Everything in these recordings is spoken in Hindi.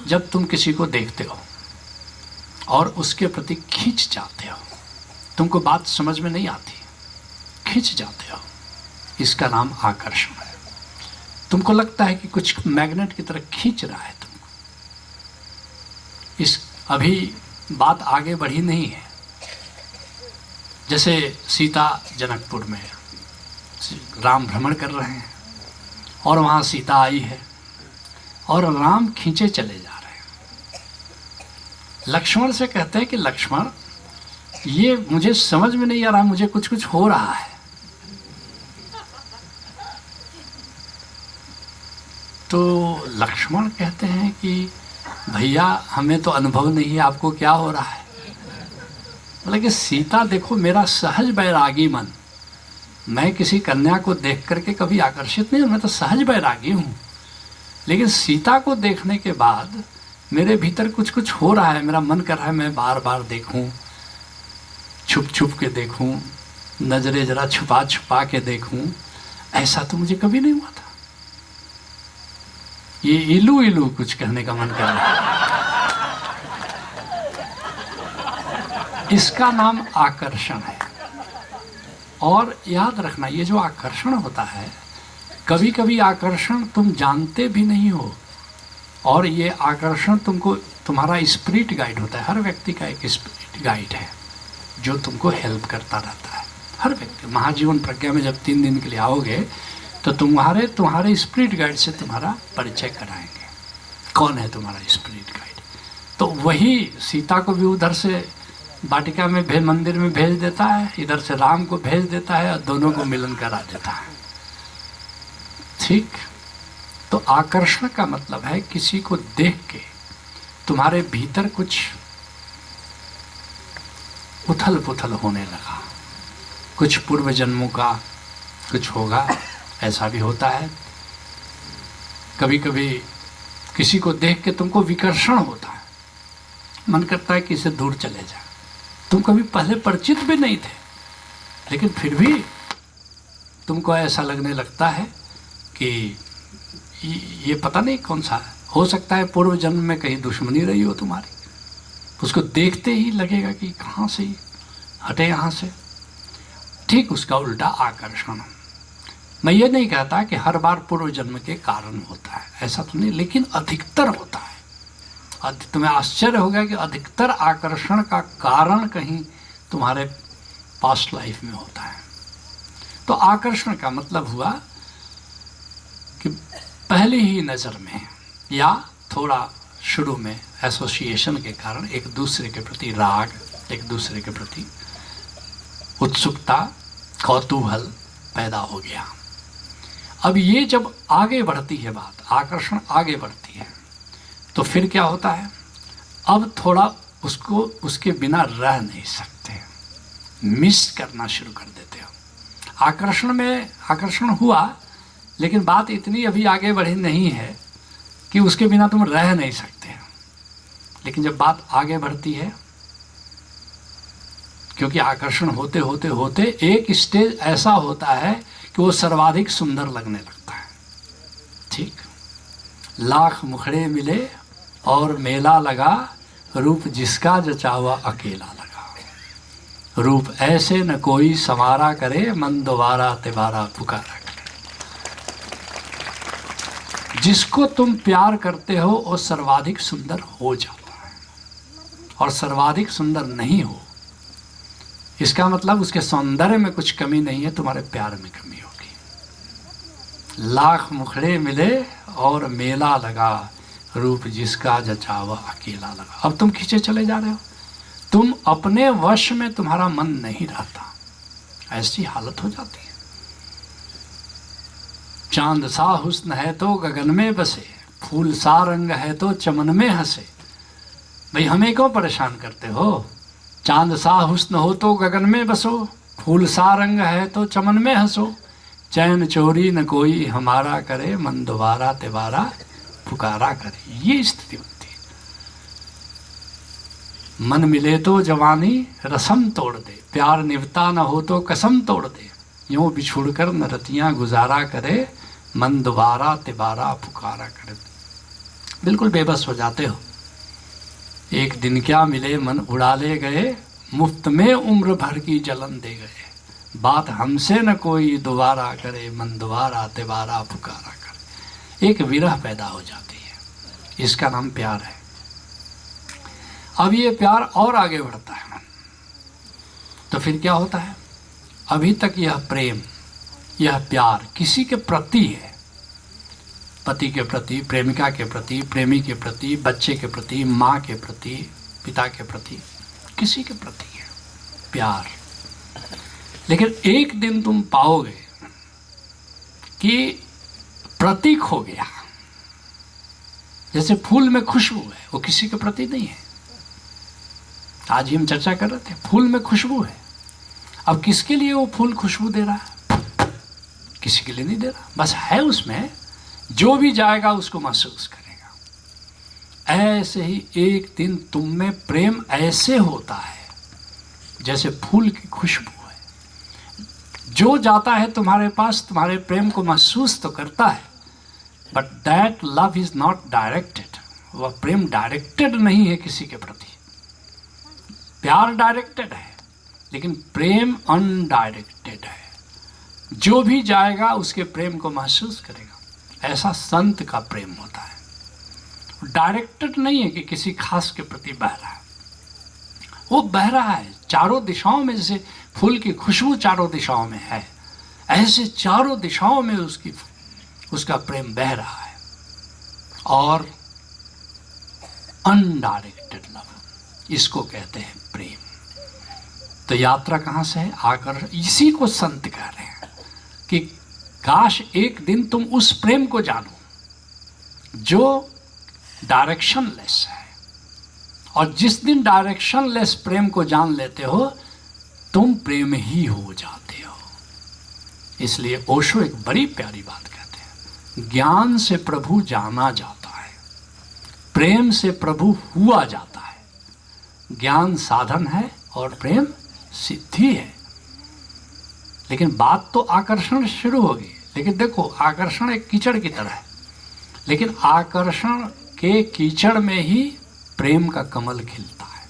जब तुम किसी को देखते हो और उसके प्रति खींच जाते हो, तुमको बात समझ में नहीं आती, खींच जाते हो, इसका नाम आकर्षण है। तुमको लगता है कि कुछ मैग्नेट की तरह खींच रहा है तुमको। इस अभी बात आगे बढ़ी नहीं है। जैसे सीता जनकपुर में राम भ्रमण कर रहे हैं और वहाँ सीता आई है और राम खींचे चले जा रहे हैं। लक्ष्मण से कहते हैं कि लक्ष्मण, ये मुझे समझ में नहीं आ रहा, मुझे कुछ कुछ हो रहा है। तो लक्ष्मण कहते हैं कि भैया हमें तो अनुभव नहीं है, आपको क्या हो रहा है? बोले कि सीता देखो, मेरा सहज बैरागी मन, मैं किसी कन्या को देख करके कभी आकर्षित नहीं हूँ, मैं तो सहज बैरागी हूँ, लेकिन सीता को देखने के बाद मेरे भीतर कुछ कुछ हो रहा है, मेरा मन कर रहा है मैं बार बार देखूं, छुप छुप के देखूं, नजरें जरा छुपा छुपा के देखूं। ऐसा तो मुझे कभी नहीं हुआ था। ये इलू इलू कुछ कहने का मन कर रहा है। इसका नाम आकर्षण है। और याद रखना, ये जो आकर्षण होता है, कभी कभी आकर्षण तुम जानते भी नहीं हो, और ये आकर्षण तुमको, तुम्हारा स्पिरिट गाइड होता है। हर व्यक्ति का एक स्पिरिट गाइड है जो तुमको हेल्प करता रहता है। हर व्यक्ति महाजीवन प्रज्ञा में जब 3 दिन के लिए आओगे तो तुम्हारे स्पिरिट गाइड से तुम्हारा परिचय कराएंगे, कौन है तुम्हारा स्पिरिट गाइड। तो वही सीता को भी उधर से वाटिका में मंदिर में भेज देता है, इधर से राम को भेज देता है और दोनों को मिलन करा देता है। ठीक। तो आकर्षण का मतलब है किसी को देख के तुम्हारे भीतर कुछ उथल पुथल होने लगा, कुछ पूर्व जन्मों का कुछ होगा, ऐसा भी होता है। कभी कभी किसी को देख के तुमको विकर्षण होता है, मन करता है कि इससे दूर चले जाए। तुम कभी पहले परिचित भी नहीं थे, लेकिन फिर भी तुमको ऐसा लगने लगता है कि ये पता नहीं कौन सा है। हो सकता है पूर्व जन्म में कहीं दुश्मनी रही हो तुम्हारी, उसको देखते ही लगेगा कि कहाँ से हटे यहाँ से। ठीक उसका उल्टा आकर्षण। मैं ये नहीं कहता कि हर बार पूर्व जन्म के कारण होता है, ऐसा तो नहीं, लेकिन अधिकतर होता है। तुम्हें आश्चर्य होगा कि अधिकतर आकर्षण का कारण कहीं तुम्हारे पास्ट लाइफ में होता है। तो आकर्षण का मतलब हुआ कि पहली ही नज़र में या थोड़ा शुरू में एसोसिएशन के कारण एक दूसरे के प्रति राग, एक दूसरे के प्रति उत्सुकता, कौतूहल पैदा हो गया। अब ये जब आगे बढ़ती है बात, आकर्षण आगे बढ़ती है, तो फिर क्या होता है, अब थोड़ा उसको उसके बिना रह नहीं सकते, मिस करना शुरू कर देते हो। आकर्षण में आकर्षण हुआ, लेकिन बात इतनी अभी आगे बढ़ी नहीं है कि उसके बिना तुम रह नहीं सकते। लेकिन जब बात आगे बढ़ती है, क्योंकि आकर्षण होते होते होते एक स्टेज ऐसा होता है कि वो सर्वाधिक सुंदर लगने लगता है। ठीक। लाख मुखड़े मिले और मेला लगा, रूप जिसका जचावा अकेला लगा। रूप ऐसे न कोई संवारा करे, मन दोबारा तिबारा पुकारा करे। जिसको तुम प्यार करते हो वो सर्वाधिक सुंदर हो जाता है, और सर्वाधिक सुंदर नहीं हो, इसका मतलब उसके सौंदर्य में कुछ कमी नहीं है, तुम्हारे प्यार में कमी होगी। लाख मुखड़े मिले और मेला लगा, रूप जिसका जचावा अकेला लगा। अब तुम खींचे चले जा रहे हो, तुम अपने वश में तुम्हारा मन नहीं रहता, ऐसी हालत हो जाती है। चांद सा हुस्न है तो गगन में बसे, फूल सा रंग है तो चमन में हंसे। भाई हमें क्यों परेशान करते हो? चांद सा हुस्न हो तो गगन में बसो, फूल सा रंग है तो चमन में हंसो। चैन चोरी न कोई हमारा करे, मन दोबारा तिबारा पुकारा करे। ये स्थिति होती है। मन मिले तो जवानी रसम तोड़ दे, प्यार निभता न हो तो कसम तोड़ दे। यूं बिछुड़ कर न रतियां गुजारा करे, मन दोबारा तिबारा पुकारा करे। बिल्कुल बेबस हो जाते हो। एक दिन क्या मिले मन उड़ा ले गए, मुफ्त में उम्र भर की जलन दे गए। बात हमसे न कोई दोबारा करे, मन दोबारा तिबारा पुकारा करे। एक विरह पैदा हो जाती है, इसका नाम प्यार है। अब ये प्यार और आगे बढ़ता है, तो फिर क्या होता है? अभी तक यह प्रेम, यह प्यार किसी के प्रति है, पति के प्रति, प्रेमिका के प्रति, प्रेमी के प्रति, बच्चे के प्रति, माँ के प्रति, पिता के प्रति, किसी के प्रति है प्यार। लेकिन एक दिन तुम पाओगे कि प्रतीक हो गया। जैसे फूल में खुशबू है, वो किसी के प्रति नहीं है। आज ही हम चर्चा कर रहे थे, फूल में खुशबू है। अब किसके लिए वो फूल खुशबू दे रहा है? किसी के लिए नहीं दे रहा, बस है उसमें, जो भी जाएगा उसको महसूस करेगा। ऐसे ही एक दिन तुम में प्रेम ऐसे होता है जैसे फूल की खुशबू है। जो जाता है तुम्हारे पास तुम्हारे प्रेम को महसूस तो करता है, but that love is not directed. वह प्रेम डायरेक्टेड नहीं है किसी के प्रति। प्यार डायरेक्टेड है, लेकिन प्रेम अनडायरेक्टेड है। जो भी जाएगा उसके प्रेम को महसूस करेगा। ऐसा संत का प्रेम होता है। डायरेक्टेड नहीं है कि किसी खास के प्रति बह रहा है, वो बह रहा है चारों दिशाओं में। जैसे फूल की खुशबू चारों दिशाओं में है, ऐसे चारों दिशाओं में उसका प्रेम बह रहा है। और अनडायरेक्टेड लव, इसको कहते हैं प्रेम। तो यात्रा कहाँ से है? आकर इसी को संत कह रहे हैं कि काश एक दिन तुम उस प्रेम को जानो जो डायरेक्शनलेस है। और जिस दिन डायरेक्शनलेस प्रेम को जान लेते हो, तुम प्रेम ही हो जाते हो। इसलिए ओशो एक बड़ी प्यारी बात कहते हैं, ज्ञान से प्रभु जाना जाता है, प्रेम से प्रभु हुआ जाता है। ज्ञान साधन है और प्रेम सिद्धि है। लेकिन बात तो आकर्षण से शुरू होगी। लेकिन देखो, आकर्षण एक कीचड़ की तरह है, लेकिन आकर्षण के कीचड़ में ही प्रेम का कमल खिलता है।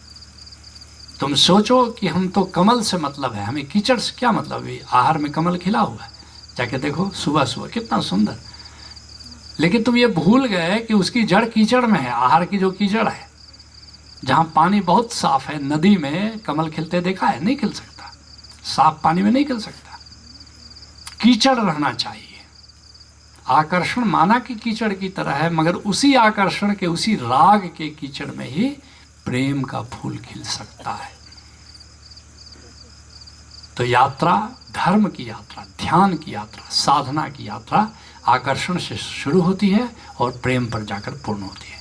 तुम सोचो कि हम तो कमल से मतलब है, हमें कीचड़ से क्या मतलब है? आहार में कमल खिला हुआ है, जाके देखो सुबह सुबह कितना सुंदर। लेकिन तुम ये भूल गए कि उसकी जड़ कीचड़ में है। आहार की जो कीचड़ है, जहाँ पानी बहुत साफ है, नदी में कमल खिलते देखा है? नहीं खिल सकता, साफ पानी में नहीं खिल सकता, कीचड़ रहना चाहिए। आकर्षण माना कि कीचड़ की तरह है, मगर उसी आकर्षण के, उसी राग के कीचड़ में ही प्रेम का फूल खिल सकता है। तो यात्रा, धर्म की यात्रा, ध्यान की यात्रा, साधना की यात्रा आकर्षण से शुरू होती है और प्रेम पर जाकर पूर्ण होती है।